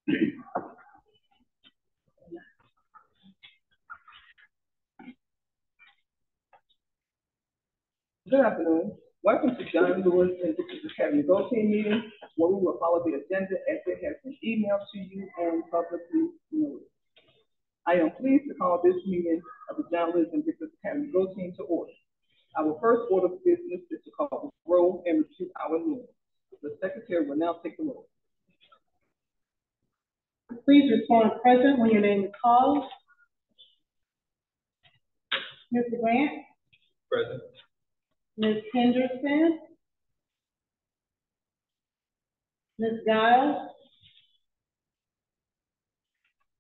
Good afternoon. Welcome to John Lewis and Dixon Academy Go Team meeting, where we will follow the agenda as it has been emailed to you and publicly noted. I am pleased to call this meeting of the John Lewis and Dixon Academy Go Team to order. Our first order of business is to call the roll and review our minutes. The secretary will now take the roll. Please respond present when your name is called. Mr. Grant? Present. Ms. Henderson? Ms. Giles?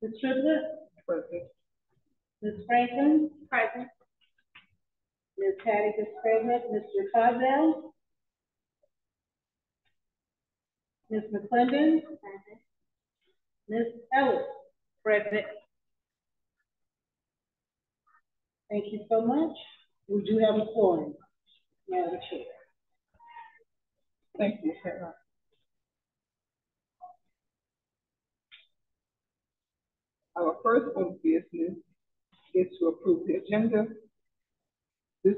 Ms. Triplett? Present. Ms. Franklin? Present. Ms. Hattie is present. Mr. Cosell? Ms. McClendon? Present. Ms. Ellis? Present. Thank you so much. We do have a quorum, Madam Chair. Thank you, Sarah. Our first order of business is to approve the agenda. This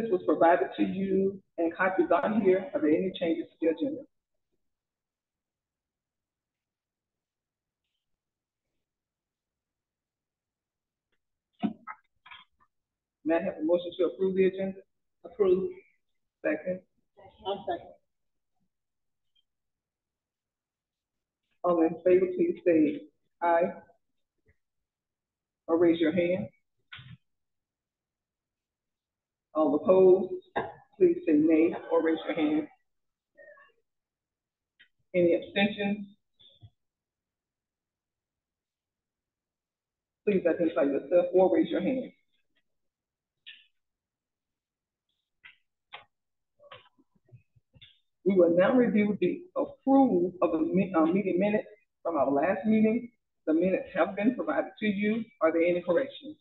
was provided to you and copies are here. Are there any changes to the agenda? May I have a motion to approve the agenda? Approve. Second. I'll second. All in favor, please say aye or raise your hand. All opposed, please say nay or raise your hand. Any abstentions? Please identify yourself or raise your hand. We will now review the approval of the meeting minutes from our last meeting. The minutes have been provided to you. Are there any corrections?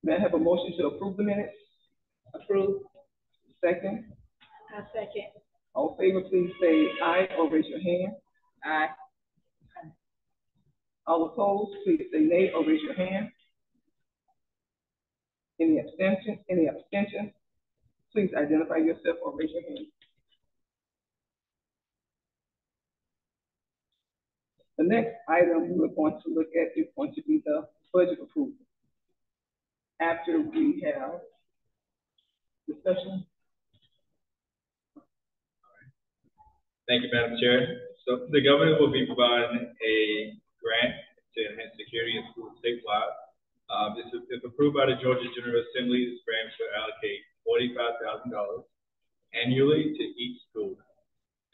May I have a motion to approve the minutes? Approve. Second. I'll second. All in favor, please say aye or raise your hand. Aye. All opposed, please say nay or raise your hand. Any abstentions? Any abstentions? Please identify yourself or raise your hand. The next item we're going to look at is going to be the budget approval. After we have discussion. Thank you, Madam Chair. So the governor will be providing a grant to enhance security in schools statewide. If approved by the Georgia General Assembly, this grant will allocate $45,000 annually to each school.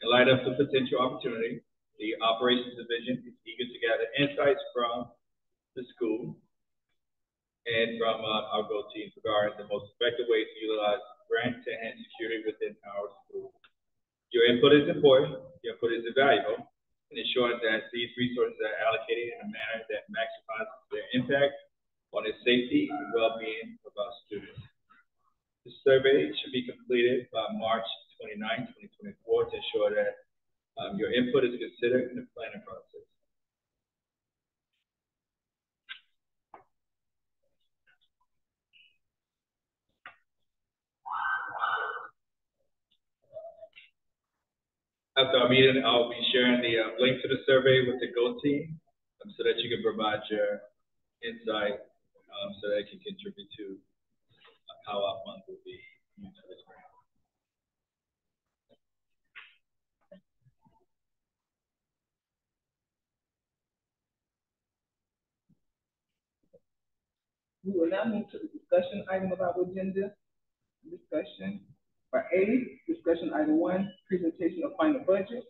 In light of the potential opportunity, the Operations Division is eager to gather insights from the school and from our GO teams regarding the most effective ways to utilize grant to enhance security within our school. Your input is important, your input is invaluable in ensuring that these resources are allocated in a manner that maximizes their impact on the safety and well-being of our students. The survey should be completed by March 29, 2024 to ensure that your input is considered in the planning process. After our meeting, I'll be sharing the link to the survey with the GO team so that you can provide your insight so that it can contribute to how our funds will be used for this grant. We will now move to the discussion item of our agenda. Discussion. For A, discussion item 1, presentation of final budget.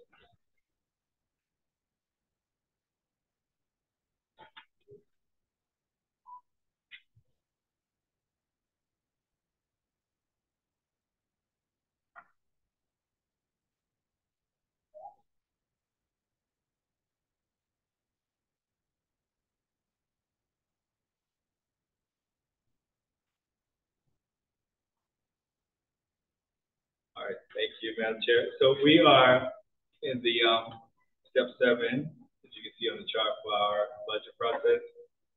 Thank you, Madam Chair. So we are in the step 7, as you can see on the chart, for our budget process.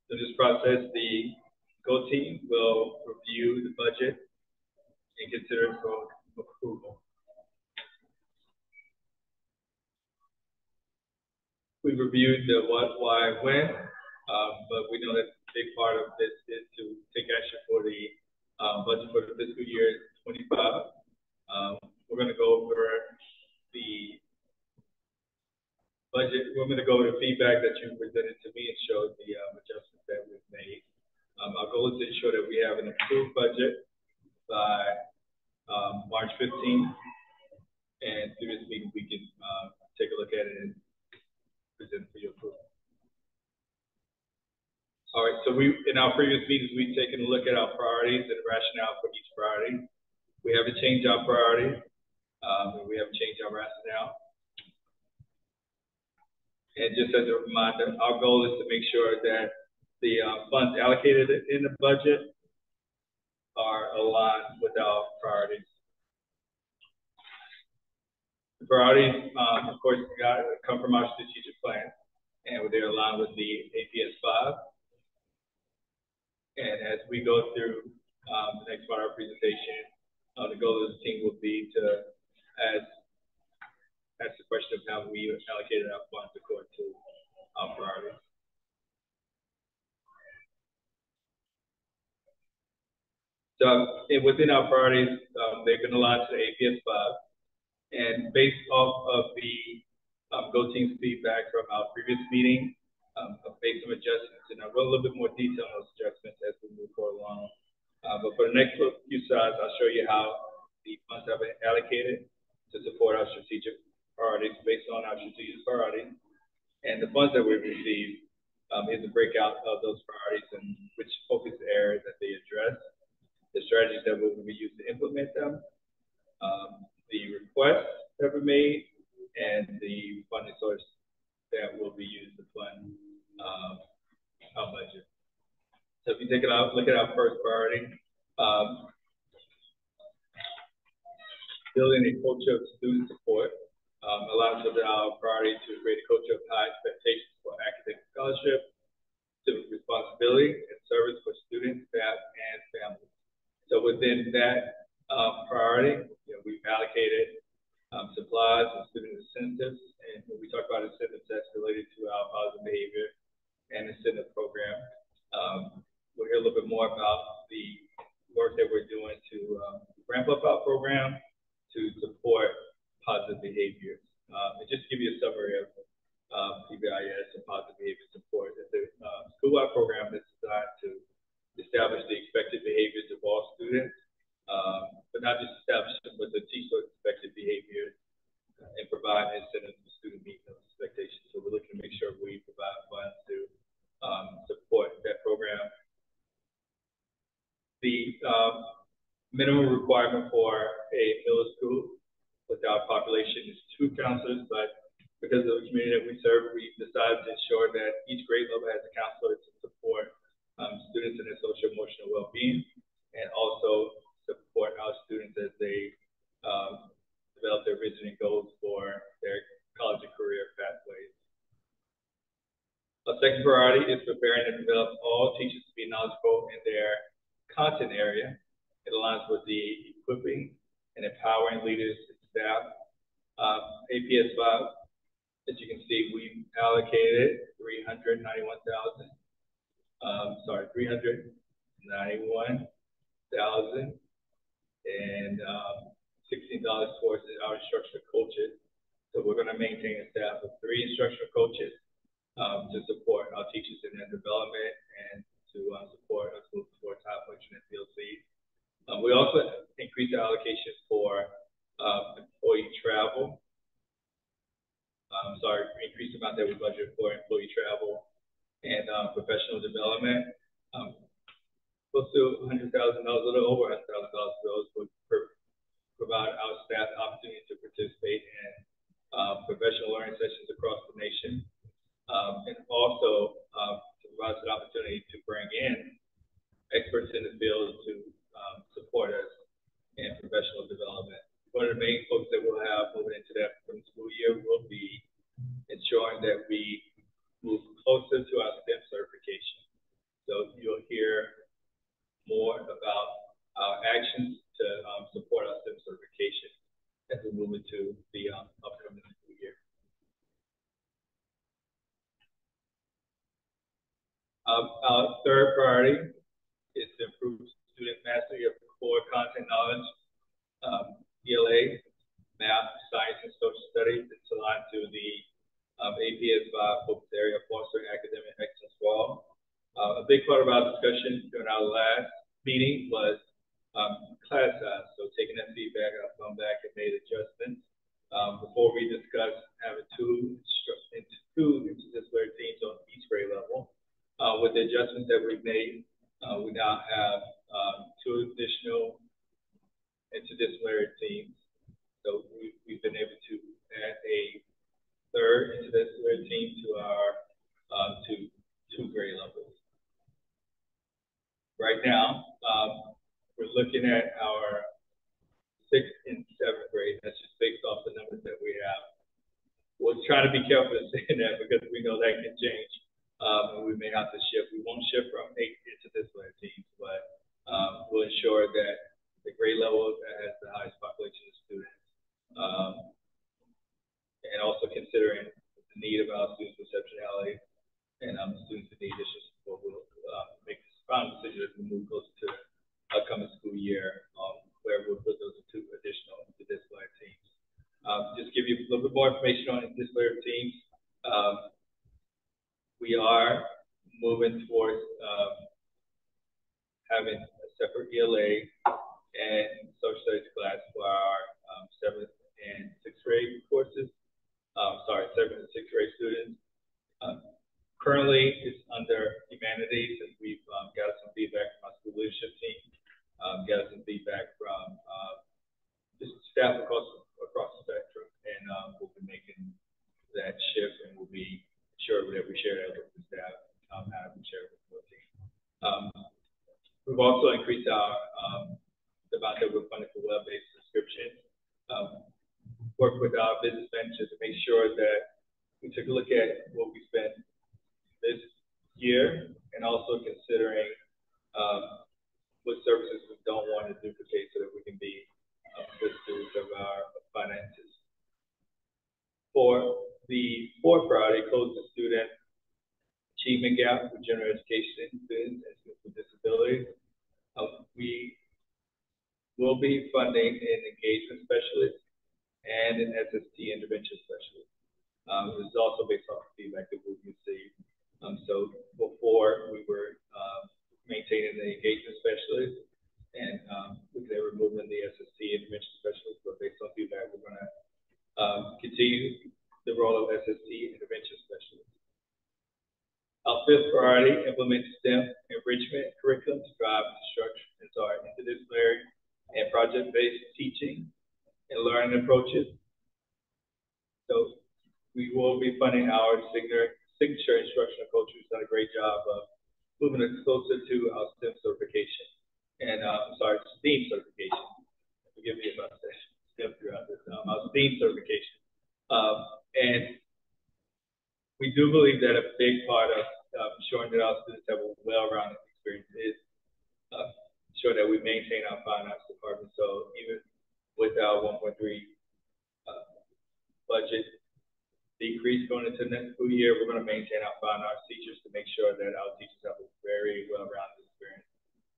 So this process, the GO team will review the budget and consider it for approval. We've reviewed the what, why, when, but we know that a big part of this is to take action for the budget for the fiscal year 25. We're going to go over the budget. We're going to go over the feedback that you presented to me and show the adjustments that we've made. Our goal is to ensure that we have an approved budget by March 15th, and through this meeting we can take a look at it and present for your approval. All right, so in our previous meetings, we've taken a look at our priorities and the rationale for each priority. We haven't changed our priorities, and we haven't changed our rationale. And just as a reminder, our goal is to make sure that the funds allocated in the budget are aligned with our priorities. The priorities, of course, come from our strategic plan, and they're aligned with the APS 5. And as we go through the next part of our presentation, the goal of the team will be to ask the question of how we allocated our funds according to our priorities. So within our priorities, they've been aligned to the APS 5. And based off of the GO team's feedback from our previous meeting, I've made some adjustments, and I'll go a little bit more detail on those adjustments as we move forward along. But for the next few slides, I'll show you how the funds have been allocated to support our strategic priorities based on our strategic priorities. And the funds that we've received is a breakout of those priorities and which focus areas that they address, the strategies that will be used to implement them, the requests that were made, and the funding source that will be used to fund our budget. So if you take a look at our first priority, building a culture of student support allows us our priority to create a culture of high expectations for academic scholarship, civic responsibility, and service for students, staff, and families. So within that priority, we've allocated supplies and student incentives. And when we talk about incentives, that's related to our positive behavior and incentive program. We'll hear a little bit more about the work that we're doing to ramp up our program to support positive behaviors. And just to give you a summary of PBIS and positive behavior support, it's a school-wide program that's designed to establish the expected behaviors of all students, but not just establish them, but to teach those expected behaviors and provide incentives for students meeting those expectations. So we're looking to make sure we provide funds to support that program. The minimum requirement for a middle school with our population is 2 counselors, but because of the community that we serve, we decided to ensure that each grade level has a counselor to support students in their social emotional well-being, and also support our students as they develop their vision and goals for their college and career pathways. Our second priority is preparing and develop all teachers to be knowledgeable in their content area. It aligns with the equipping and empowering leaders and staff. APS 5, as you can see, we allocated $391,000. And $16 towards our instructional coaches. So we're going to maintain a staff of 3 instructional coaches to support our teachers in their development and to support us move towards high functioning PLCs. We also increased our allocation for employee travel. Increased the amount that we budget for employee travel and professional development. Close to $100,000, a little over $100,000 for those would provide our staff the opportunity to participate in professional learning sessions across the nation, and also to provide us an opportunity to bring in experts in the field to support us in professional development. One of the main our actions to support our STEM certification as we move into the upcoming school year. Our third priority is to improve student mastery of core content knowledge, ELA, math, science, and social studies. It's aligned to the APS 5 focus area, fostering academic excellence for all. A big part of our discussion during our last meeting was class size. So taking that feedback, I've gone back and made adjustments. Before we discussed having two interdisciplinary teams on each grade level. With the adjustments that we've made, we now have two additional interdisciplinary teams. So we've been able to add a third interdisciplinary team to our two grade levels. Right now, we're looking at our 6th and 7th grade. That's just based off the numbers that we have. We're trying to be careful in saying that because we know that can change. And we may have to shift. We won't shift from 8 interdisciplinary teams, but we'll ensure that the grade level that has the highest population of students, and also considering the need of our students' exceptionality and students in need additional support, we'll make this final decision as we move closer to the upcoming school year, where we'll put those two additional interdisciplinary teams. Just give you a little bit more information on interdisciplinary teams. We are moving towards having a separate ELA and social studies class for our 7th and 6th grade courses. 7th and 6th grade students. Currently, it's under humanities, and we've got some feedback from our school leadership team, got some feedback from just staff across the spectrum, and we'll be making that shift, and we'll be sure that we share that with the staff, how we share it with the team. We've also increased our the amount that we're funding for web-based subscriptions. Work with our business managers to make sure that we took a look at what we spent this year, and also considering what services we don't want to duplicate so that we can be good stewards of our finances. For the fourth priority, close the student achievement gap for general education students and students with disabilities. We will be funding an engagement specialist and an SST intervention specialist. This is also based off the feedback that we've received. So before we were maintaining the engagement specialist, and they were moving the SST intervention specialist, but based on feedback, we're going to continue the role of SST intervention specialist. Our fifth priority, implement STEM enrichment curriculum to drive interdisciplinary and project-based teaching and learning approaches. So we will be funding our signature instructional coach, who's done a great job of moving us closer to our STEM certification. And STEAM certification. Forgive me if I say STEM throughout this. Our STEAM certification. And we do believe that a big part of ensuring that our students have a well-rounded experience is ensure that we maintain our fine arts department. So even with our 1.3 budget decrease going into the next school year, we're going to maintain our fine arts teachers to make sure that our teachers have a very well-rounded experience.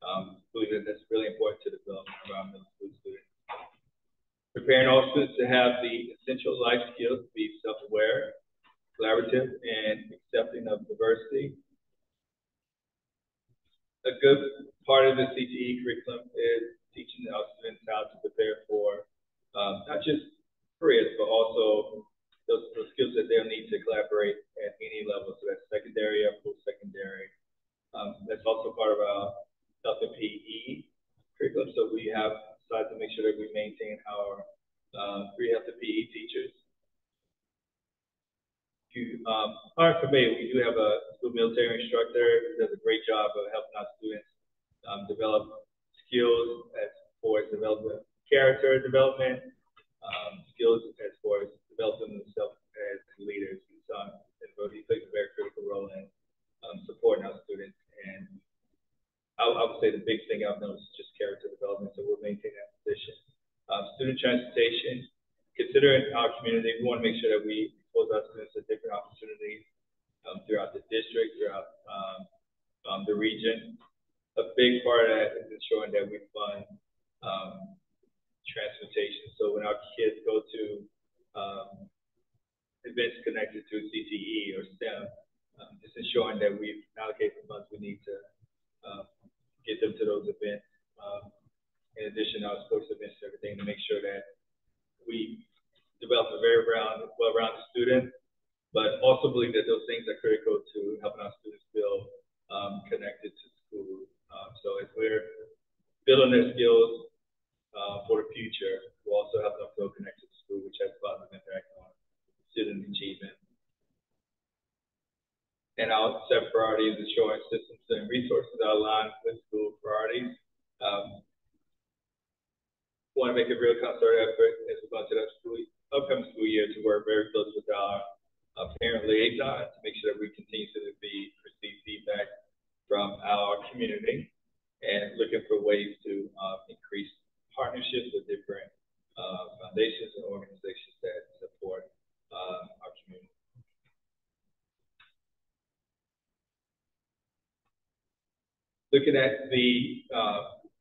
I believe that that's really important to the development of our middle school students. Preparing all students to have the essential life skills to be self-aware, collaborative, and accepting of diversity. A good part of the CTE curriculum is teaching our students how to prepare for not just careers, but also those skills that they'll need to collaborate at any level. So that's secondary or post-secondary. That's also part of our health and PE curriculum. So we have decided to make sure that we maintain our pre-health and PE teachers. If you aren't familiar, we do have a school military instructor who does a great job of helping our students develop skills as far as developing character development, skills as far as developing themselves as leaders. He plays a very critical role in supporting our students. And I would say the big thing I've noticed is just character development. education. Considering our community, we want to make sure that we expose our students to different opportunities throughout the district, throughout the region. A big part of that is ensuring that we fund transportation. So when our kids go to events connected to CTE or STEM, just ensuring that we've allocated the funds we need to get them to those events. In addition to our sports events and everything, to make sure that we develop a very well-rounded student, but also believe that those things are critical to helping our students feel connected to school. So as we're building their skills for the future, we'll also help them feel connected to school, which has a positive impact on student achievement. And our set priorities, ensuring systems and resources are aligned with school priorities. Want to make a real concerted effort as we go into the upcoming school year to work very closely with our parent liaison to make sure that we continue to receive feedback from our community and looking for ways to increase partnerships with different foundations and organizations that support our community. Looking at the,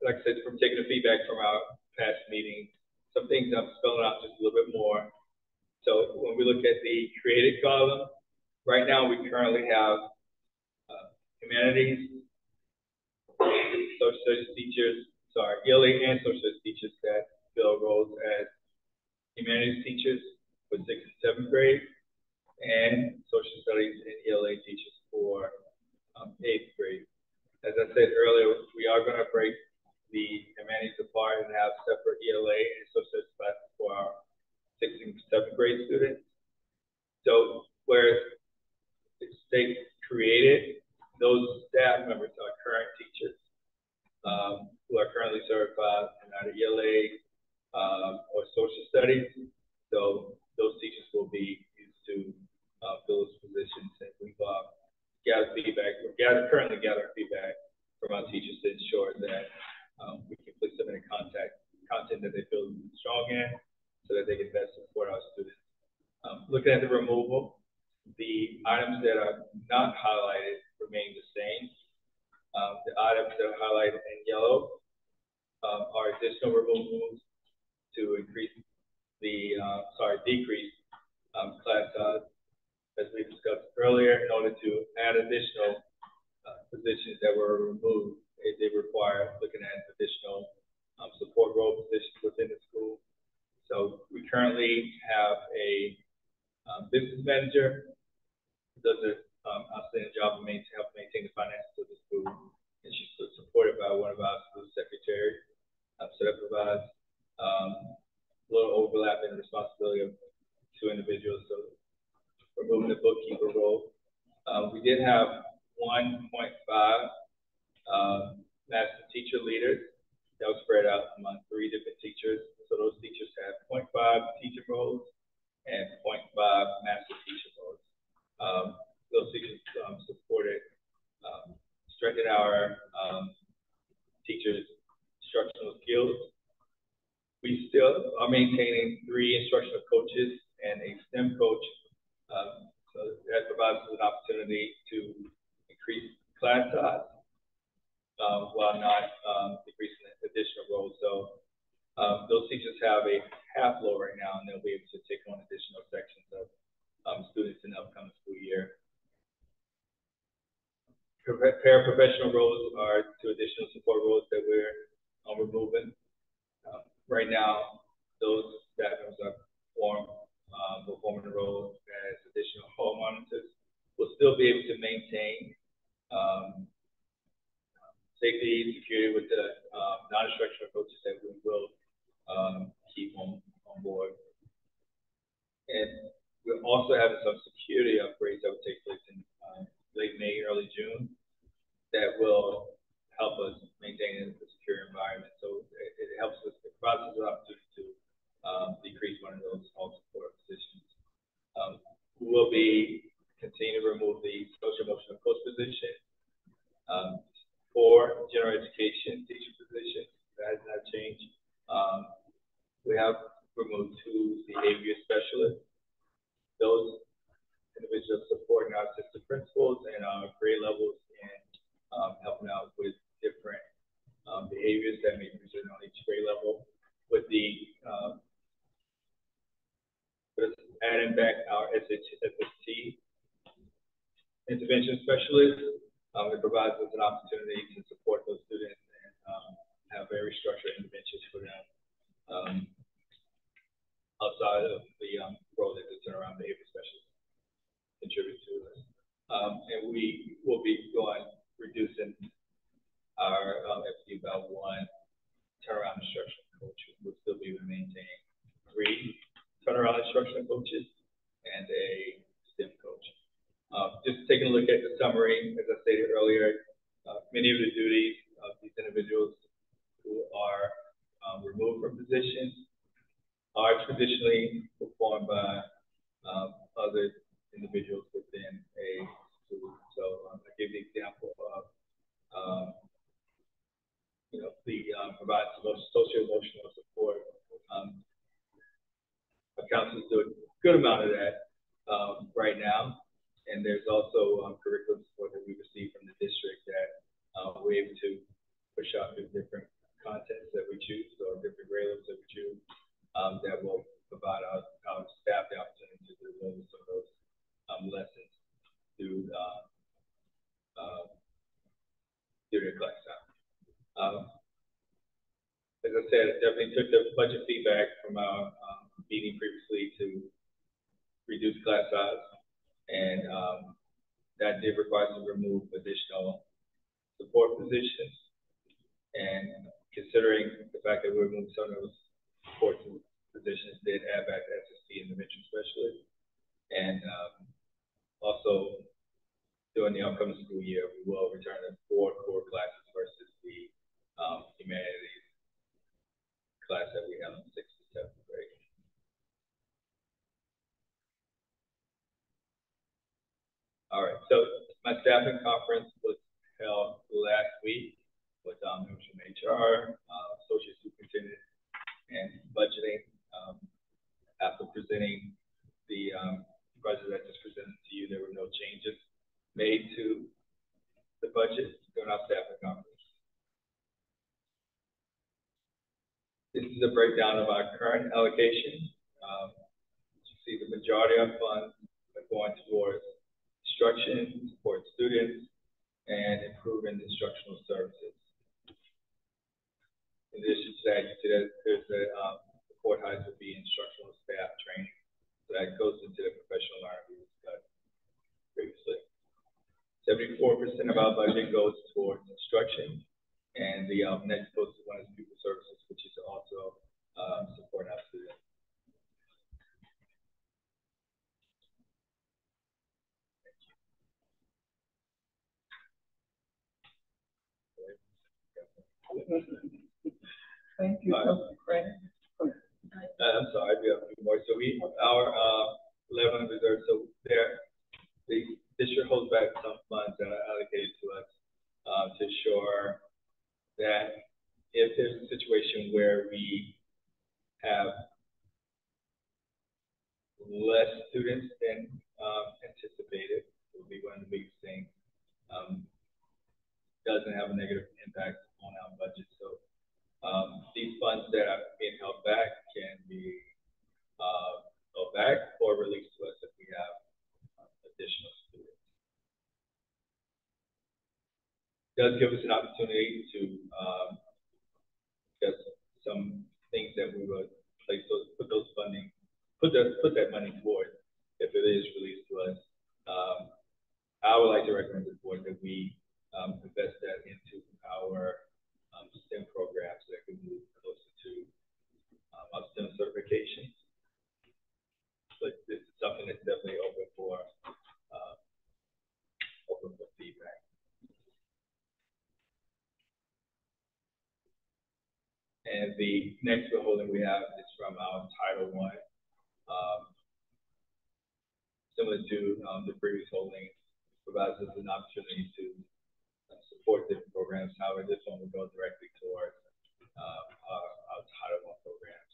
like I said, from taking the feedback from our past meetings, some things I'm spelling out just a little bit more. So when we look at the creative column, right now we currently have humanities, social studies teachers, ELA and social studies teachers that fill roles as humanities teachers for 6th and 7th grade, and social studies and ELA teachers for 8th grade. As I said earlier, we are going to break the humanities apart and have separate ELA and social studies classes for our 6th and 7th grade students. So whereas the state created, those staff members are current teachers who are currently certified in either ELA or social studies. So those teachers will be used to fill those positions. And we've gathered feedback, currently gathering feedback from our teachers to ensure that we can place them in content that they feel strong in so that they can best support our students. Looking at the removal, the items that are not highlighted remain the same. The items that are highlighted in yellow are additional removals to decrease class size, as we discussed earlier. In order to add additional positions that were removed, they require looking at additional support role positions within the school. So we currently have a business manager who does an outstanding job of help maintain the finances of the school, and she's supported by one of our school secretaries. So that provides a little overlap in the responsibility of two individuals. So removing the bookkeeper role. We did have 1.5 master teacher leaders that was spread out among 3 different teachers. So those teachers have 0.5 teacher roles and 0.5 master teacher roles. Those teachers supported strengthening our teachers' instructional skills. We still are maintaining 3 instructional coaches and a STEM coach. So that provides us an opportunity to increase class size while not decreasing additional roles. So those teachers have a half load right now, and they'll be able to take on additional sections of students in the upcoming school year. Paraprofessional roles are 2 additional support roles that we're removing. Right now, those staff members are performing the role as additional hall monitors. We'll still be able to maintain safety and security with the non-instructional coaches that we will keep on board. And we're also having some security upgrades that will take place in late May, early June that will help us maintain a secure environment. So it helps us, it provides us an opportunity to decrease one of those hall support positions. We will be continuing to remove the social emotional coach position. 4 general education teacher positions, that has not changed. We have removed remove 2 behavior specialists. Those individuals supporting our assistant principals and our grade levels and helping out with different behaviors that may present on each grade level. With the adding back our SST intervention specialists, it provides us an opportunity to support those students and have very structured interventions for them outside of the role that the turnaround behavior specialists contribute to us. And we will be reducing our FTE about 1 turnaround instruction coach. We'll still be maintaining 3 turnaround instruction coaches and a STEM coach. Just taking a look at the summary, as I stated earlier, many of the duties of these individuals who are removed from positions are traditionally performed by other individuals within a school. So I give the example of, provide socio-emotional support. Our counselors do a good amount of that right now. And there's also curriculum support that we receive from the district that we're able to push out through different contents that we choose or different grade levels that we choose that will provide our staff the opportunity to deliver some of those lessons through their class time. As I said, I definitely took the budget feedback from our meeting previously to reduce class size. And that did require us to remove additional support positions. And considering the fact that we removed some of those support positions, did add back the SST intervention specialist. And also, during the upcoming school year, we will return to 4 core classes versus the humanities class that we have in 6th and 7th grade. All right, so my staffing conference was held last week with members from HR, associate superintendent, and budgeting. After presenting the budget that I just presented to you, there were no changes made to the budget during our staffing conference. This is a breakdown of our current allocation. You see the majority of funds are going towards instruction, support students, and improving instructional services. In addition to that, you see that there's a support hires will be instructional staff training. So that goes into the professional learning we discussed previously. 74% of our budget goes towards instruction, and the next goes to one is people services, which is also supporting our students. Thank you, Frank. I'm sorry, we have a few more. So our 11 reserves, so the district holds back some funds that are allocated to us to ensure that if there's a situation where we have less students than anticipated, it will be one of the biggest things. Doesn't have a negative impact on our budget. So these funds that are being held back can be held back or released to us if we have additional students. It does give us an opportunity to discuss some things that we would put that money towards if it is released to us. I would like to recommend to the board that we invest that into our STEM programs that can move closer to our STEM certifications. But this is something that's definitely open for feedback. And the next withholding we have is from our Title I. Similar to the previous holding, provides us an opportunity to support different programs. However, this one will go directly towards our Title I programs.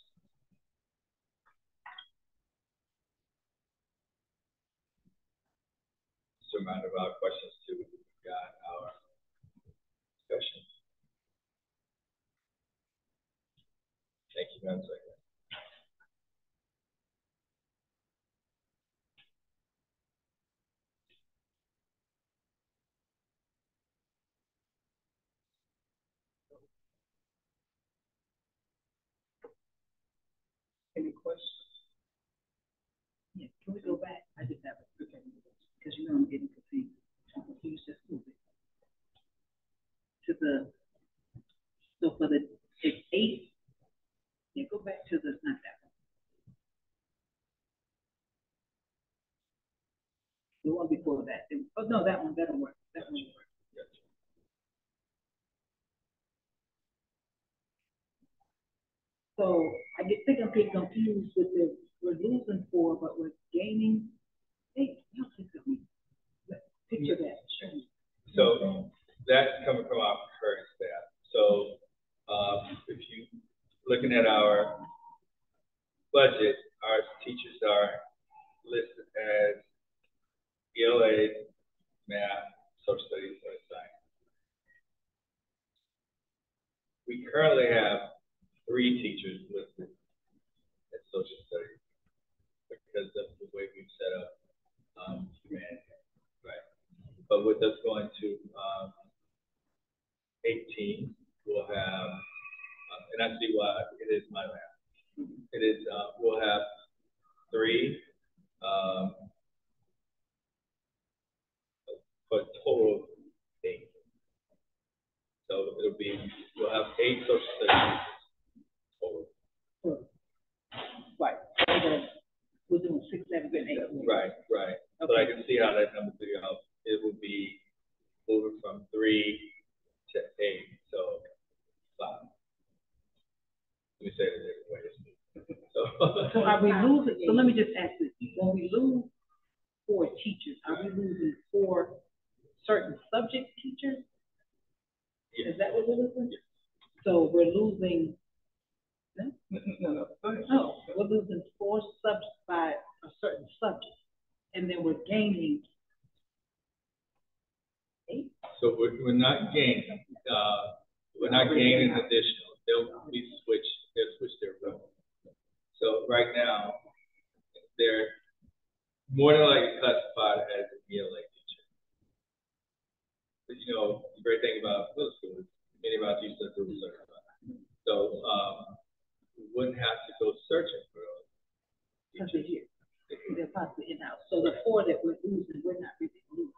round of our questions too. We've got our discussion. Thank you, Madam Secretary. Any questions? Yeah, can we go back? I just have a quick, because you know I'm getting confused. I'm confused just a little bit. To the, so for the, it's 8, yeah, go back to the, not that one. The one before that. Oh, no, that one, that'll work. That one will work. So I think I'm getting confused with the, we're losing 4, but we're gaining 8. Y'all can tell me. Picture that. Sure. So that's coming from our current staff. So if you looking at our budget, our teachers are listed as ELA, math, social studies, and science. We currently have 3 teachers listed as social studies because of the way we've set up humanity, right? But with us going to 18, we'll have, and I see why it is my math. It is, we'll have 3 for a total of 8. So it'll be, we'll have 8 social studies total. Right. We're doing 6, 7, and 8. Right, right. Okay. But I can see how that number figure out. It would be moving from 3 to 8, so 5. Let me say it a different way. So are we losing? So let me just ask this: when we lose 4 teachers, are we losing 4 certain subject teachers? Yes. Is that what we're losing? Yes. So we're losing. No. No, we're losing 4 subjects by a certain subject, and then we're gaining 8. So we're not gaining. We're not gaining additional. They'll be switched. They'll switch their role. So right now, they're more than likely classified as an ELA teacher. But you know, the great thing about middle school is many of our teachers are dual certified. So we wouldn't have to go searching for those. Because they're here. They're possibly in-house. So the 4 that we're losing, we're not really losing.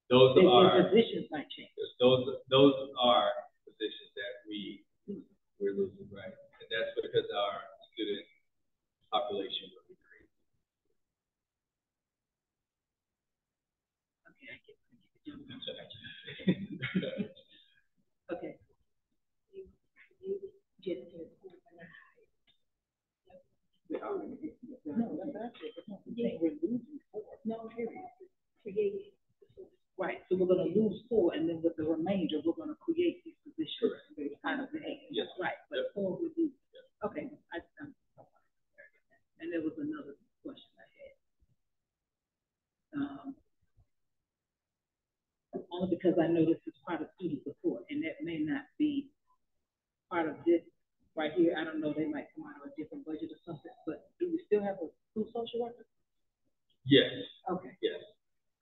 Those are positions might change. Those are positions that we're losing, right? And that's because our student population will increase. Okay, I get it. Okay. You get it. No, that's actually we're losing 4. No, creating. Right, so we're going to lose 4, and then with the remainder, we're going to create these positions out of the 8. Yes. Right, but 4 we lose. Okay, and there was another question I had. Only because I know this is part of student support, and that may not be part of this right here. I don't know, they might come out of a different budget or something, but do we still have a school social worker? Yes. Okay. Yes.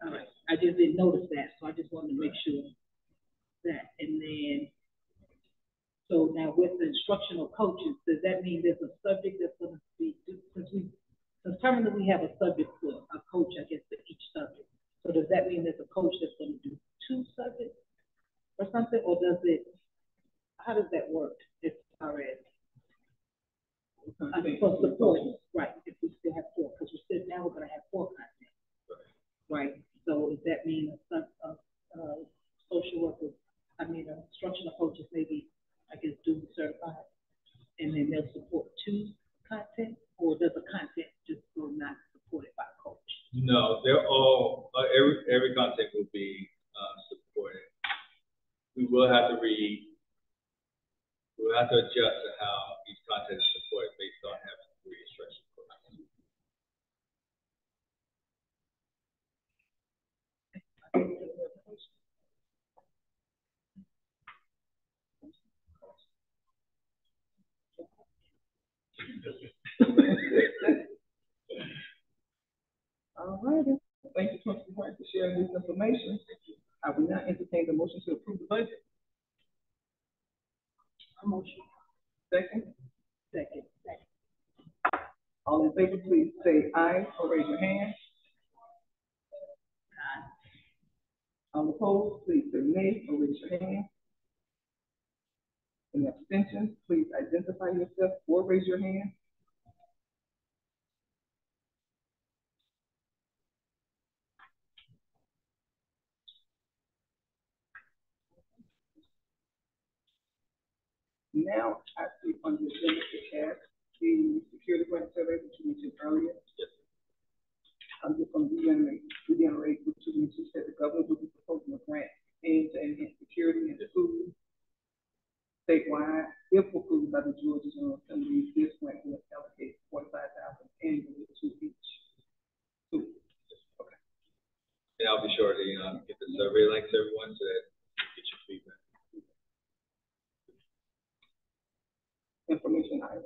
All right. I just didn't notice that, so I just wanted to make sure that. And then, so now with the instructional coaches, does that mean there's a subject that's going to be, since currently we have a subject for a coach, I guess, for each subject. So does that mean there's a coach that's going to do 2 subjects or something, or does it, how does that work as far as for support? Right, if we still have 4, because we said now we're going to have 4 content. Right, so does that mean social workers, instructional coaches maybe, I guess, duly certified, and then they'll support 2 content, or does the content just go not supported by a coach? No, they're all, every content will be supported. We will have to adjust to how each content is supported based on having 3 instruction coaches. All righty. Thank you, Trustee White, for sharing this information. I will now entertain the motion to approve the budget. A motion. Second. Second. All in favor, please say aye or raise your hand. Aye. All opposed, please say nay or raise your hand. Any abstentions, please identify yourself or raise your hand. Now, I see on the agenda to have the security grant survey that you mentioned earlier. Yes. I'm just going to reiterate what you mentioned, that the governor will be proposing a grant aimed to enhance security in the schools statewide. If approved by the Georgia General Assembly, this grant will allocate $45,000 annually to each school. Okay. And I'll be sure to get the survey links to everyone so that you get your feedback. Information item.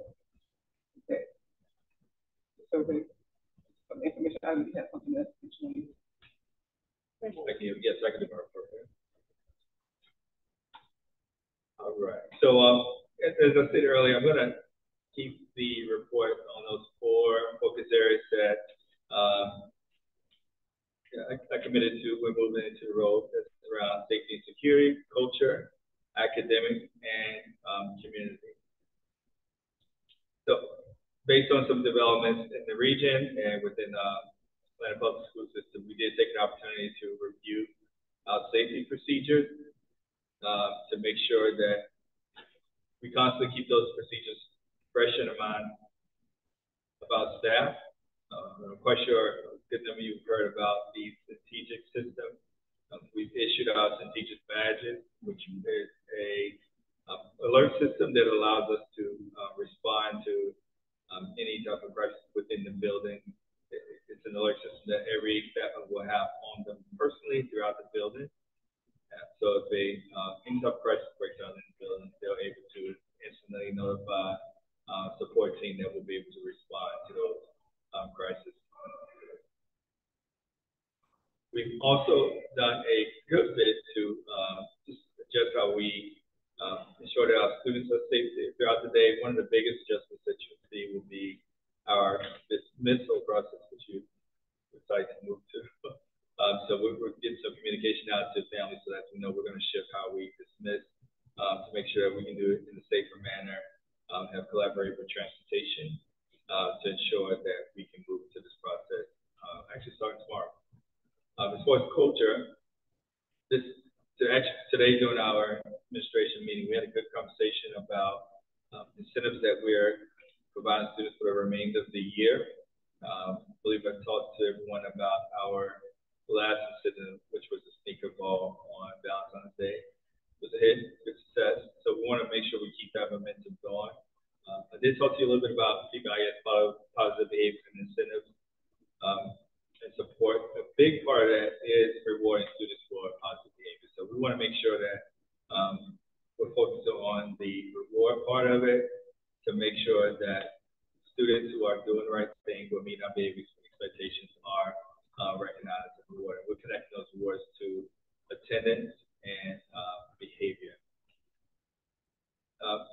Okay. Survey. Some information item. You have something else that you need. Yes, I can do my report. All right. So, as I said earlier, I'm going to keep the report on those 4 focus areas that I committed to when moving into the role. That's around safety and security, culture, academic, and community. So, based on some developments in the region and within Atlanta Public School System, we did take an opportunity to review our safety procedures to make sure that we constantly keep those procedures fresh in our mind about staff. I'm quite sure a good number of you have heard about the strategic system. We've issued our strategic badges, which is a alert system that allows us to respond to any type of crisis within the building. It's an alert system that every staff member will have on them personally throughout the building. So if any type of crisis breaks out in the building, they're able to instantly notify support team that will be able to respond to those crises. We've also done a good bit to just adjust how we ensure that our students are safe throughout the day. One of the biggest adjustments that you'll see will be our dismissal process, which you would like to move to. So we're getting some communication out to families so that we know we're going to shift how we dismiss to make sure that we can do it in a safer manner, have collaborated with transportation to ensure that we can move to this process actually starting tomorrow. As far as culture, today during our administration meeting, we had a good conversation about incentives that we're providing students for the remainder of the year. I believe I talked to everyone about our last incentive, which was the sneaker ball on Valentine's Day. It was a hit, good success. So we want to make sure we keep that momentum going. I did talk to you a little bit about PBIS, positive behaviors and incentives and support. A big part of that is rewarding students for positive behavior. So we want to make sure that we're focused on the reward part of it to make sure that students who are doing the right thing will meet our behavior expectations are recognized and rewarded. We're connecting those rewards to attendance and behavior.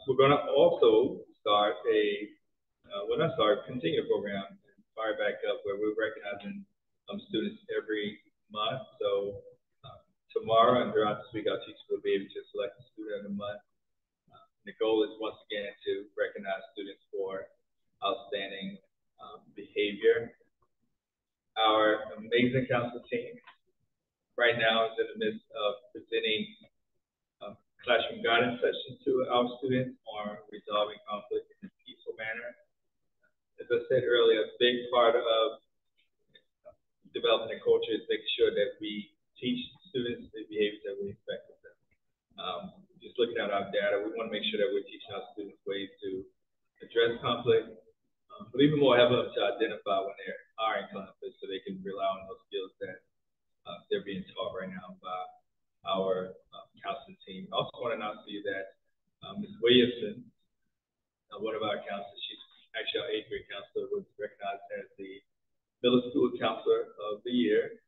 We're going to also start continue a program, Fire Back Up, where we're recognizing students every month. So tomorrow and throughout this week, our teachers will be able to select a student of the month. The goal is once again to recognize students for outstanding behavior. Our amazing council team right now is in the midst of presenting classroom guidance sessions to our students on resolving conflict in a peaceful manner. As I said earlier, a big part of developing a culture is making sure that we teach students the behaviors that we expect of them. Just looking at our data, we want to make sure that we're teaching our students ways to address conflict, but even more, have them to identify when they are in conflict so they can rely on those skills that they're being taught right now by our counseling team. I also want to announce to you that Ms. Williamson, one of our counselors, she's actually our 8th grade counselor was recognized as the middle school counselor of the year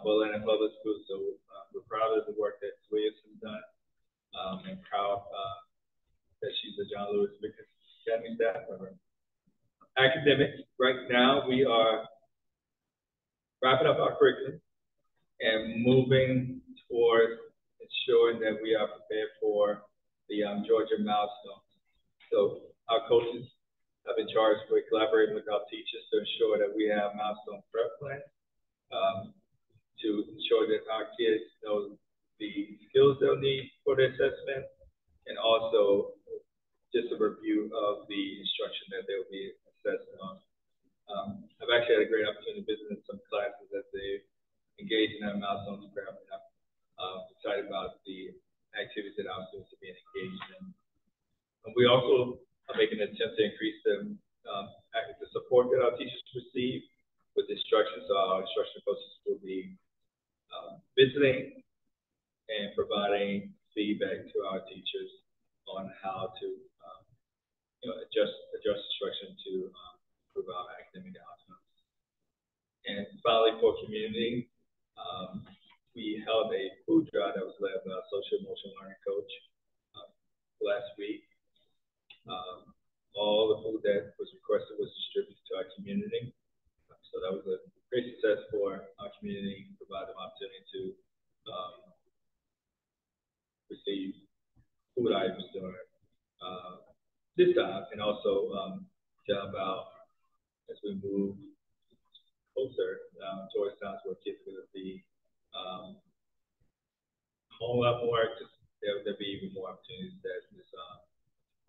for Atlanta Public Schools. So we're proud of the work that Toya has done, and proud that she's a John Lewis Academy staff member. Academics, right now we are wrapping up our curriculum and moving towards ensuring that we are prepared for the Georgia milestones. So our coaches have been charged with collaborating with our teachers to ensure that we have milestone prep plans to ensure that our kids know the skills they'll need for the assessment, and also just a review of the instruction that they'll be assessed on. I've actually had a great opportunity to visit in some classes as they engage in that milestones prep. I'm excited about the activities that our students are being engaged in. And we also are making an attempt to increase the support that our teachers receive with instruction. So our instruction coaches will be visiting and providing feedback to our teachers on how to adjust instruction to improve our academic outcomes. And finally, for community, we held a food drive that was led by a social emotional learning coach last week. All the food that was requested was distributed to our community. So that was a great success for our community, provide them opportunity to receive food items during this time, and also to help out as we move closer towards times where kids are going to be home a lot more. There'll be even more opportunities that this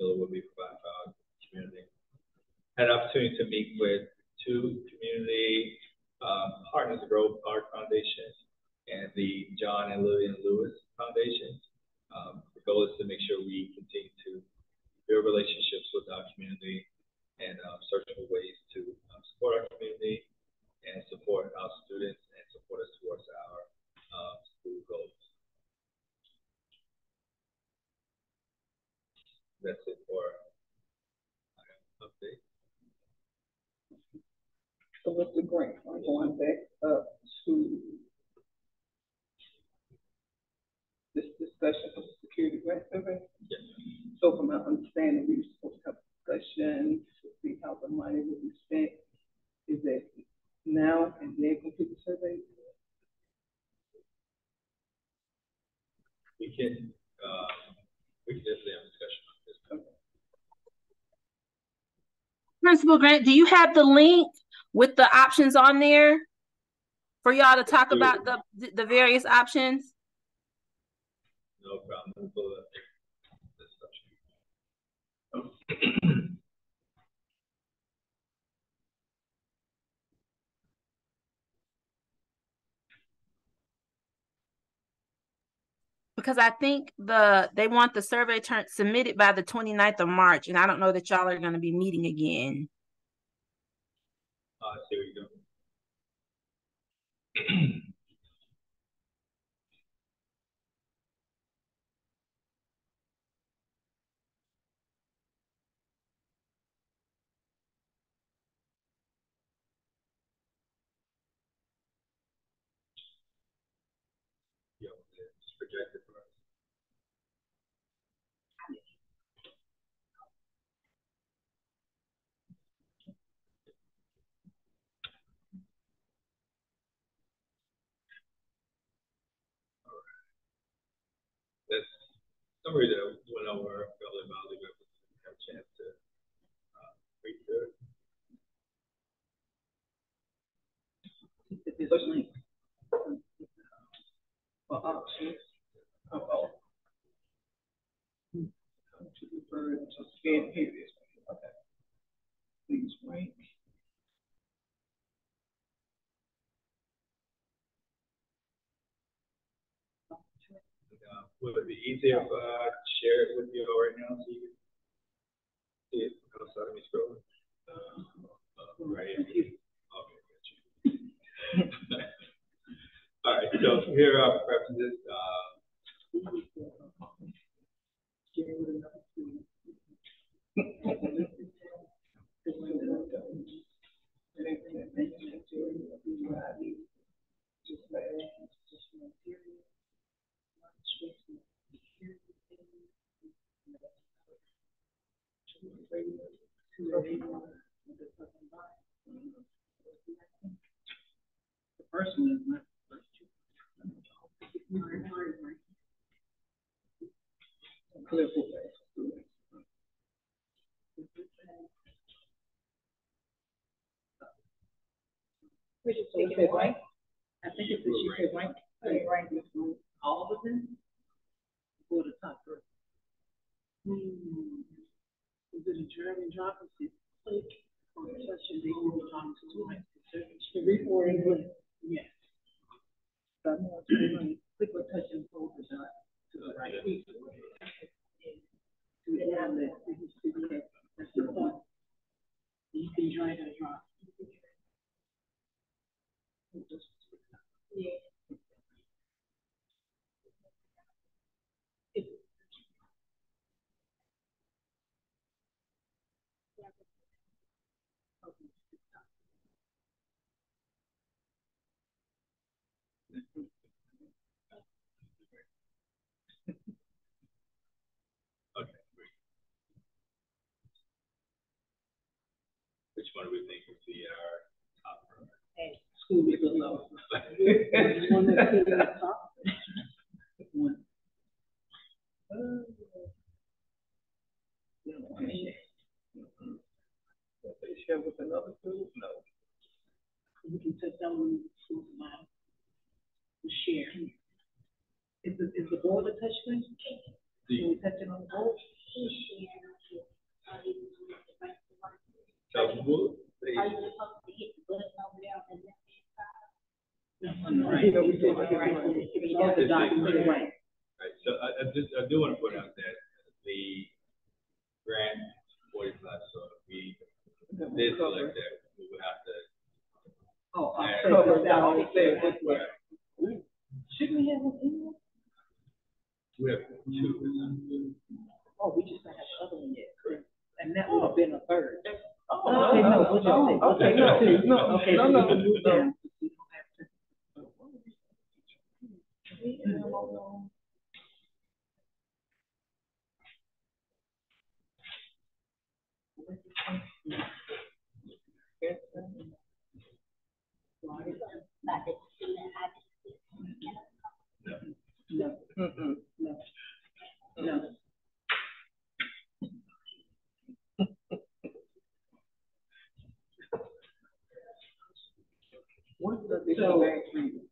bill will be provided for our community. I had an opportunity to meet with 2 community partners, the Grove Park Foundation and the John and Lillian Lewis Foundation. The goal is to make sure we continue to build relationships with our community and search for ways to support our community and support our students and support us towards our school goals. That's it for my update. So what's the grant? I'm going back up to this discussion for the security grant survey. Yes. So from my understanding, we were supposed to have a discussion to see how the money will be spent. Is that now and then complete the survey? We can definitely have a discussion on this. Okay. Principal Grant, do you have the link with the options on there for y'all to talk about the various options? No problem. We'll pull up this discussion. Because I think they want the survey submitted by the 29th of March, and I don't know that y'all are going to be meeting again. Here we go. Yeah, it's projected for us. That's summary that went over fairly well. We have a chance to read through it. Is there a link for options? Oh. To refer to scan, here it is. Okay. Please rank. Would it be easier if I share it with you right now so you can see it outside of me scrolling? Right here. Okay, got you. All right, so here are preferences. The first one is not the first two. Which is So it said right? I think it's, she said right, right, this one, all of them? Or the top first? Is it a German drop of it? Click on touch and they will talk to students. The report in blue. Yes. Click or touch and hold the dot to the right. To the outlet, that's the point. You can drag and drop. Yeah. Okay, great. Which one do we think would be our top priority? And school is below. One that's sitting at the top. One. Share with another school? No. We can sit down with school tomorrow. Share. Is the board a touch screen? Can we touch it on the board? Tell them what they. Are you supposed to hit the button over there on the left hand side? No, on the right. You know, we did it Right. right. The document, right. Right, so I do want to point out that the grant 45, so we did select that, we would have to. Oh, add- Cover that, offset this way. Right. Shouldn't we have one in? We have two. Oh, we just don't have the other one yet. And that would have been a third. Oh, Okay, no, we'll just say. okay, no, Okay, no, so no, we can move no. down. We don't have to. No, Mm-mm. no, no. What's the big So- bag reason?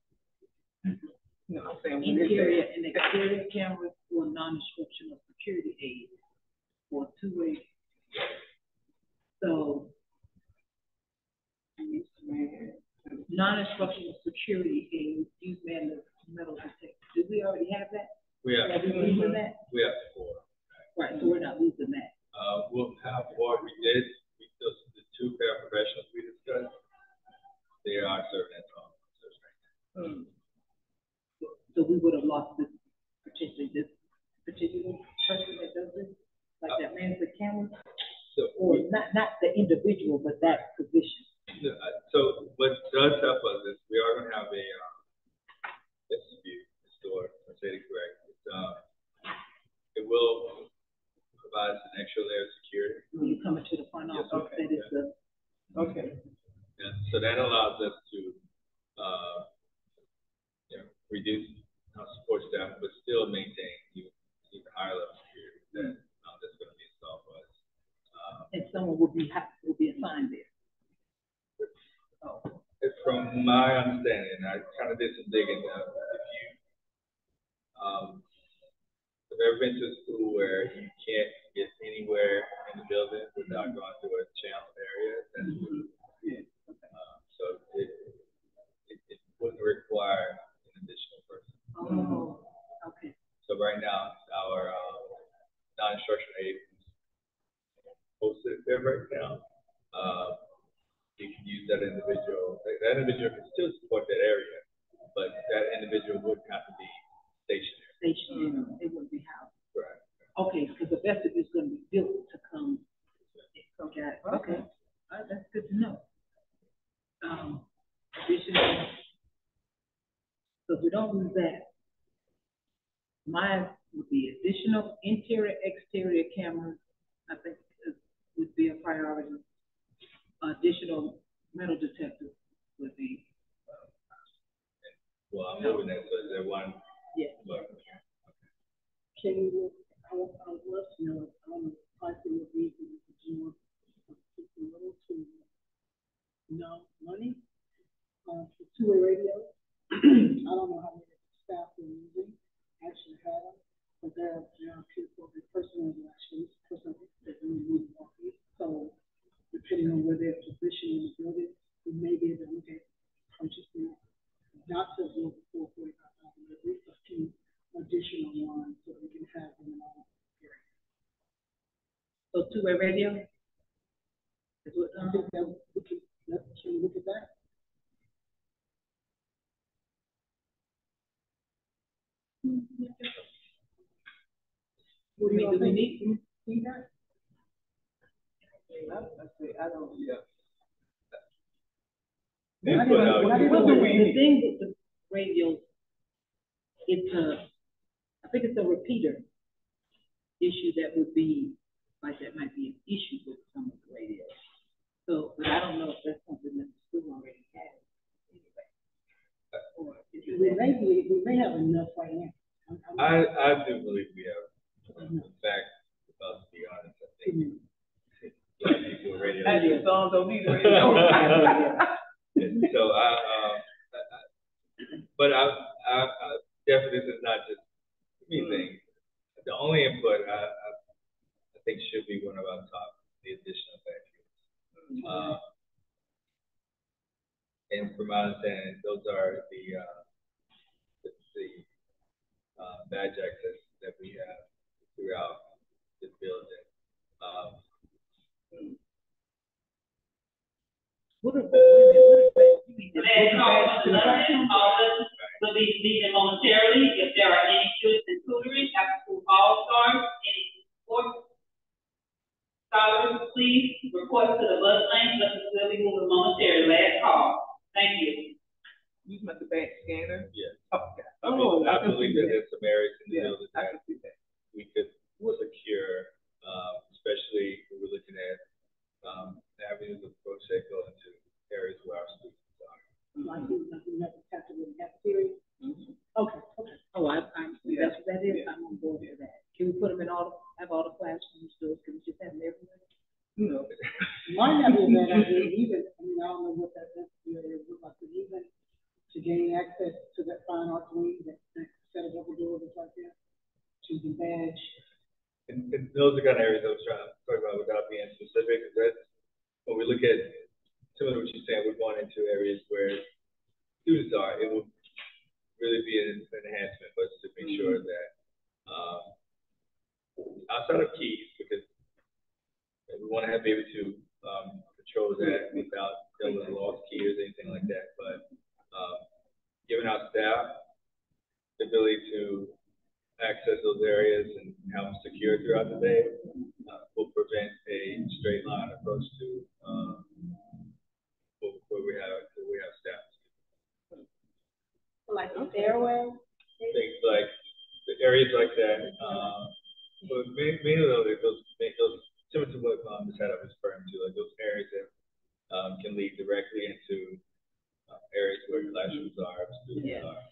No, I'm saying when they Interior say, and exterior cameras for non-instructional security aids for two-way. So non-instructional security aids use metal detectors. Do we already have that? We Are have, we losing that? we have 4. Right, so we're not losing that. We'll have what we did, those, the 2 paraprofessionals we discussed, they are serving as officers right now. So we would have lost this particular person that does this, like that mans the camera, So, or not the individual, but that position. so what does help us is we are going to have a SUV store, Mercedes correct. It will provide an extra layer of security. When you come into the front Yes, office, okay, that is the, okay, And so that allows us to, reduce our support staff, but still maintain even higher level security that's going to be installed for us. and someone will be assigned there. From my understanding, I kind of did some digging. If you've ever been to a school where you can't get anywhere in the building without going through a channel area, that's so it wouldn't require an additional person. Oh, okay. So right now, our non-instructional aid is posted there right now. You can use that individual. That individual can still support that area, but that individual would have to be stationary. Stationary, it would be housed. Right. Okay, because the vestibule is going to be built to come. Okay, okay. All right, that's good to know. Additional, so if we don't lose that, mine would be additional interior, exterior cameras. I think priority. Additional metal detectors would be. Well, I'm moving that, so is there one? Yes. Can you look, I would love to know, I don't know, pricing would be, would you want a little to no money, for two-way radio? I don't know how many staff are using, actually have them, but there are people, the person is actually, person that really needs more people. So depending on where they're positioned in the building, we may be able to look at purchasing, not to go for $45,000, at least a few additional ones so we can have them in all areas. So two-way radio? Is what, I think that we can look at that. What do you all do we think? need? See that? I don't, yeah. The thing with the radio, it's I think it's a repeater issue that would be, like that might be an issue with some of the radios. So, but I don't know if that's something that the school already has. Anyway. We may have enough right now. I do believe we have. In fact, to be honest, I think a lot of people are ready to. And your song don't need a radio. So but I definitely, this is not just me thing. The only input I think should be one of our top, the additional vacuums. And from my understanding, those are the badge access that we have throughout the building. What is that? Will be leaving momentarily. If there are any students and tutoring, after-school all-stars, any sports scholars, please report to the bus lane. Buses will be moving momentarily. Last call. Thank you. You must have badge scanner? Yes. Okay. I believe that there's some areas in the building I that can see that. we could secure, especially when we're looking at avenues of approach that go into areas where our students are. Like we have to capture the cafeteria. Okay. Oh, that's what that is. I'm on board with that. Can we put them in have all the classrooms? Can we just have them everywhere? No. Might not be a bad idea even, I mean, I don't know what that area would look like, but even to gain access to that fine arts wing, that set of double doors like that, to the badge. And those are kind of areas I was trying to talk about without being specific, because that's when we look at similar to what you're saying, we're going into areas where students are, it will really be an enhancement, but to make sure that outside of keys, because we want to be able to control that without dealing with lost keys or anything like that, but giving our staff the ability to access those areas and have them secure throughout the day will prevent a straight line approach to where we have staff. Like the stairwell? Things like the areas like that. But mainly those similar to what Ms. Haddock was referring to, like those areas that can lead directly into areas where classrooms are, students are.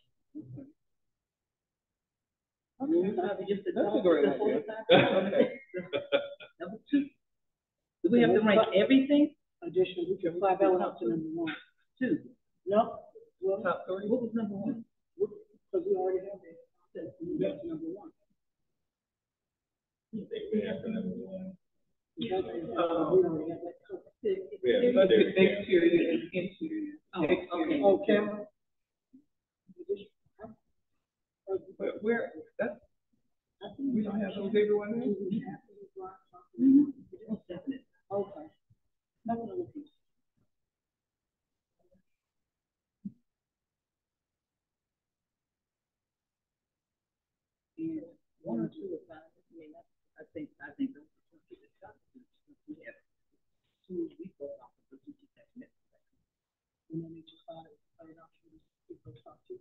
That's a great idea. Number 2. Do we have to rank everything? Additional, we can fly that one up to number 1. 2. No, well, Top 3. What was number 1? because we already have that. That's number 1. I think we have the number 1. We already have that covered. We have But the exterior. exterior and interior. Oh, okay. Oh, camera? But where, that's, we don't have those everywhere now? Most definitely. Okay. That's another piece. And 1 or 2 is fine. I mean, I think those are the top. We have 2 resource officers who just have met. And then we just started off with people talk to.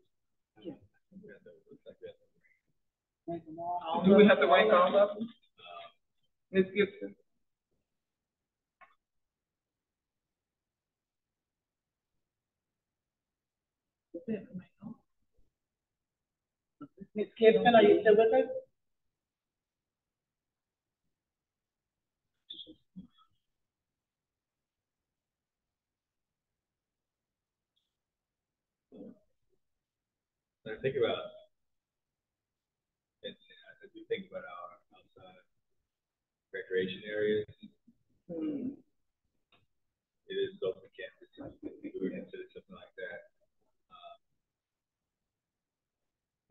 Yeah. Rank them all. Do we have to rank all of them? Ms. Gibson? Ms. Gibson, are you still with us? I think about it. As we think about our outside recreation areas, it is open campus. We would consider something like that.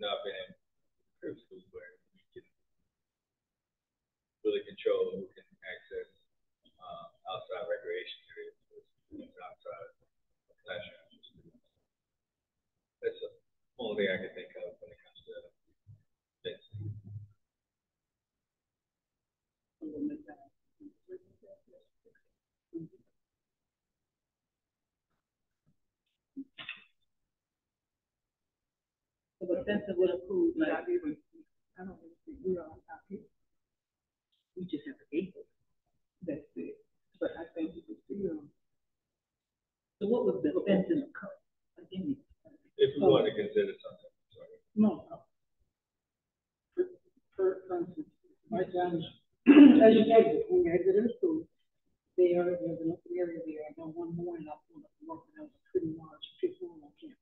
Not been in schools where we can really control who can access outside recreation areas, outside classrooms. That's the only thing I can think of when it comes to density. So the census would approve, like, Not even, I don't even think we are out here. we just have to pay for it. That's it. But I think you can still. So what was the census cut? Again, If we want to consider something, sorry. No. For instance, right down, as you exit, when you exit the school, there's an open area there. I know one morning I pulled up to work and there was a pretty large people on campus.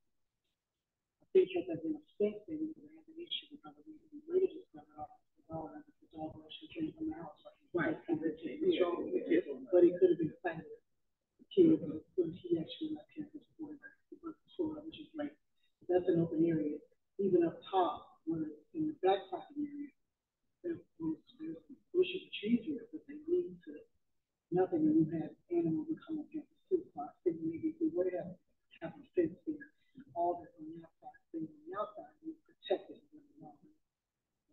I think because in a sense they would have an issue because we later discovered all that the dog actually came from the house. Right. But it could have been the same kid when he actually left campus for which is like that's an open area. Even up top, where in the back parking area, there's bushes and trees here, but they lead to nothing, and you have animals that come up here too. So I think maybe if we would have a fence there, all that's on the outside, things on the outside, we protect it.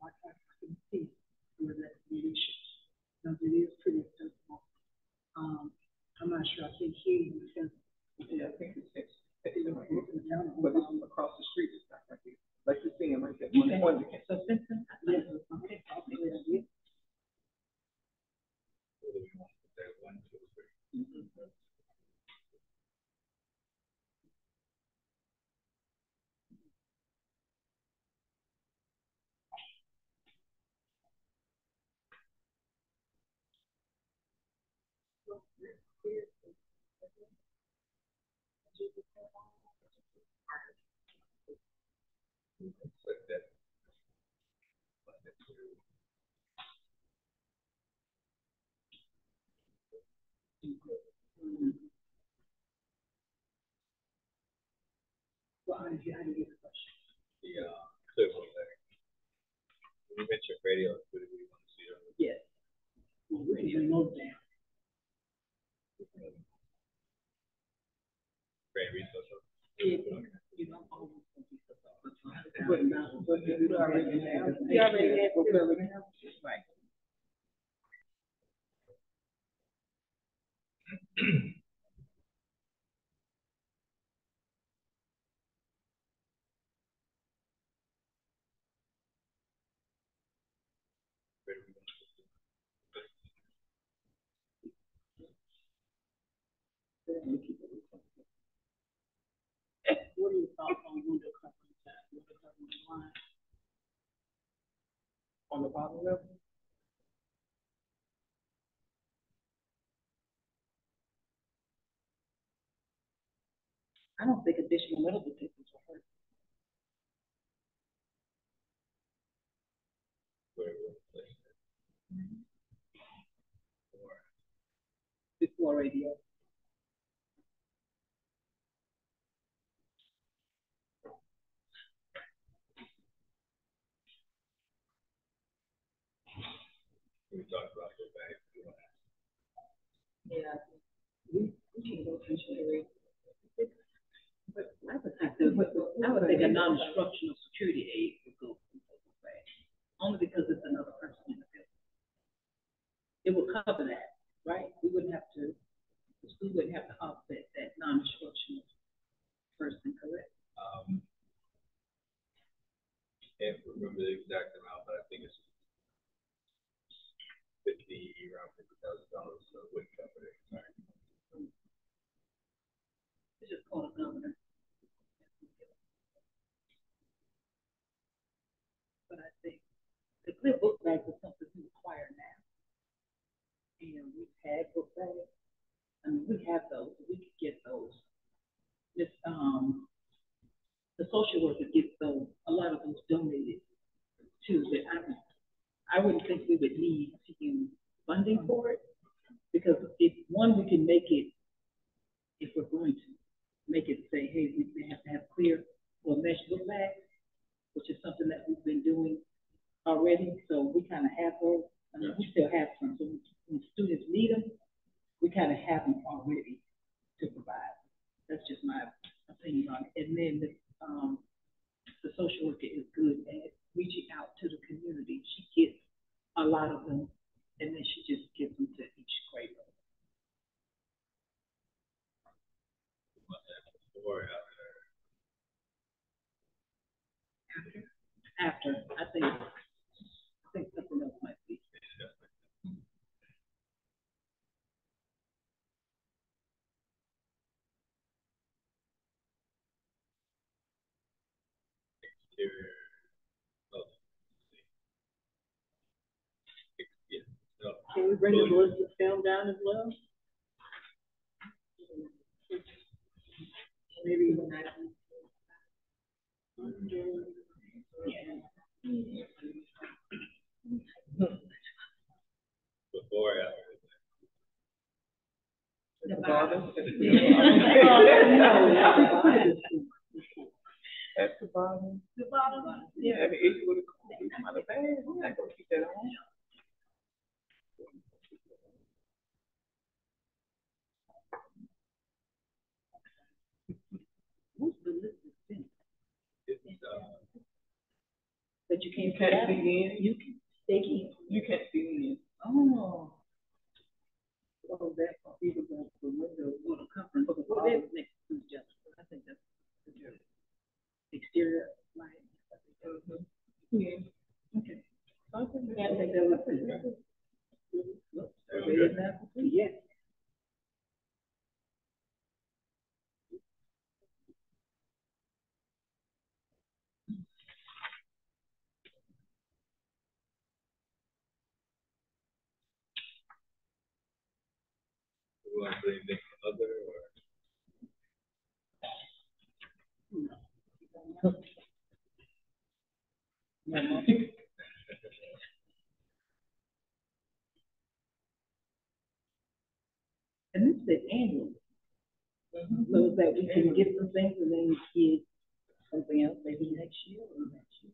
I can see where that would be an issue. Because it is pretty accessible. I'm not sure. I think here you can. Yeah, I think it's but it's across the street. It's not right here. Like you're seeing right there. so census, Yes, okay, I'll say that again. Whether we want to put that 1, 2, 3. Like that. Well, I didn't get the question. The clear one there. When you mentioned radio, what do we want to see? Yes. Well, we can note down. Great resource. you don't own But you already have. You already have. right. Where do we want to put it? What are your thoughts on window coverage? Window coverage line? On the bottom level? I don't think additional metal detectors will hurt. Where we want to place it. Before radio. We talked about go back. Yeah, we can go through area. But I would think a non-instructional security aid would go away, only because it's another person in the building. It would cover that, right? We wouldn't have to offset that non-instructional person, correct? Can't remember the exact amount, but I think it's around $50,000, so it wouldn't cover it. Sorry. It's just called a governor. we've had book bags. I mean, we have those, we could get those. This, the social worker gets those, a lot of those donated too, but I wouldn't think we would need to use funding for it, because if, one, we can make it, if we're going to, make it say, hey, we have to have clear or mesh book bags, which is something that we've been doing already, so we kind of have those. I mean, we still have some, so when students need them, we kind of have them already to provide. That's just my opinion on it. And then the social worker is good at reaching out to the community. She gets a lot of them, and then she just gives them to each grade level. After, I think something else might be. Can we bring the ballistic film down as well? Maybe even that. Before or after? The bottom. At the bottom. The bottom. Yeah, I mean, it's really cool. It's not a bad. We're not gonna keep that on. What's the list of things? But you You can't can't see in. You can, they can. You can't see in. Oh. Oh, that's either the window or the conference. Well, that's next to each other. I think that's the exterior light. Yeah. Okay. I think I think that was pretty good. Yes. We want to do anything other or? And this is annual. So is that we can get some things and then we get something else maybe next year or next year.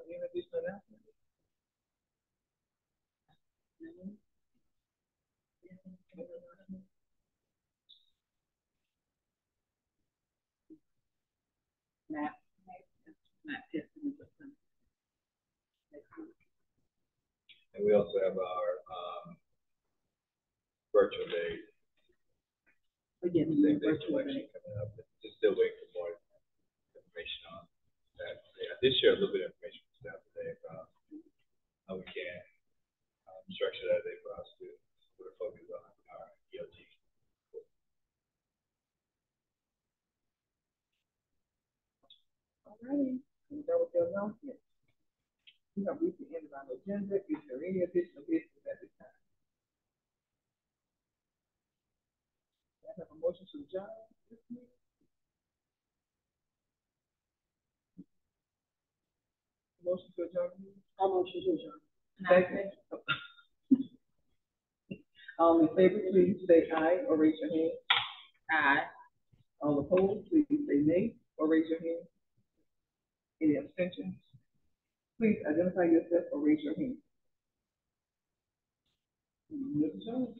Any additional announcements? Not testing, but some. And we also have our virtual day. Again, Same day virtual selection day. coming up. Just still waiting for more information on that. Yeah, this year a little bit of information from staff today about how we can structure that day for us to sort of focus on our ELT. Alrighty, we're done with the announcement. We have reached the end of our agenda. Is there any additional business at this time? I have a motion to adjourn this meeting. Motion to adjourn. I'll motion to adjourn. Second. All in favor, please say aye or raise your hand. Aye. All opposed, please say nay or raise your hand. Any abstentions? Please identify yourself or raise your hand. Ms. Jones.